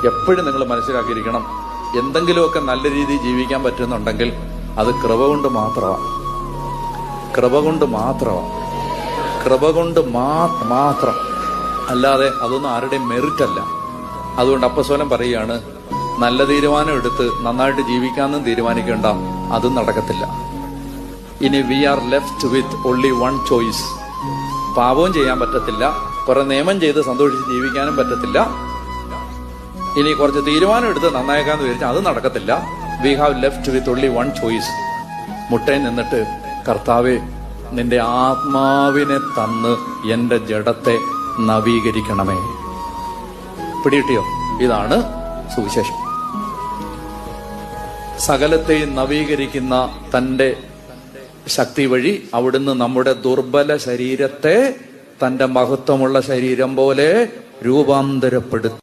എപ്പോഴും നിങ്ങൾ മനസ്സിലാക്കിയിരിക്കണം, എന്തെങ്കിലുമൊക്കെ നല്ല രീതിയിൽ ജീവിക്കാൻ പറ്റുന്നുണ്ടെങ്കിൽ അത് കൃപ കൊണ്ട് മാത്രമാണ്. കൃപ കൊണ്ട് മാത്രമാണ്. കൃപ കൊണ്ട് മാത്രം, അല്ലാതെ അതൊന്നും ആരുടെയും മെറിറ്റ് അല്ല. അതുകൊണ്ട് അപ്പസ്വലം പറയുകയാണ്, നല്ല തീരുമാനം എടുത്ത് നന്നായിട്ട് ജീവിക്കാമെന്നും തീരുമാനിക്കേണ്ട, അതും നടക്കത്തില്ല. ഇനി we are left with only one choice. പാപവും ചെയ്യാൻ പറ്റത്തില്ല, കുറെ നിയമം ചെയ്ത് സന്തോഷിച്ച് ജീവിക്കാനും പറ്റത്തില്ല. ഇനി കുറച്ച് തീരുമാനം എടുത്ത് നന്നായേക്കാന്ന് വിചാരിച്ചാൽ അത് നടക്കത്തില്ല. We have left with only one choice. മുട്ടയിൽ നിന്നിട്ട്, കർത്താവേ, നിന്റെ ആത്മാവിനെ തന്ന് എന്റെ ജഡത്തെ നവീകരിക്കണമേ. പിടികിട്ടിയോ? ഇതാണ് സുവിശേഷം. സകലത്തെയും നവീകരിക്കുന്ന തന്റെ ശക്തി വഴി അവിടുന്ന് നമ്മുടെ ദുർബല ശരീരത്തെ തന്റെ മഹത്വമുള്ള ശരീരം പോലെ രൂപാന്തരപ്പെടുത്തി.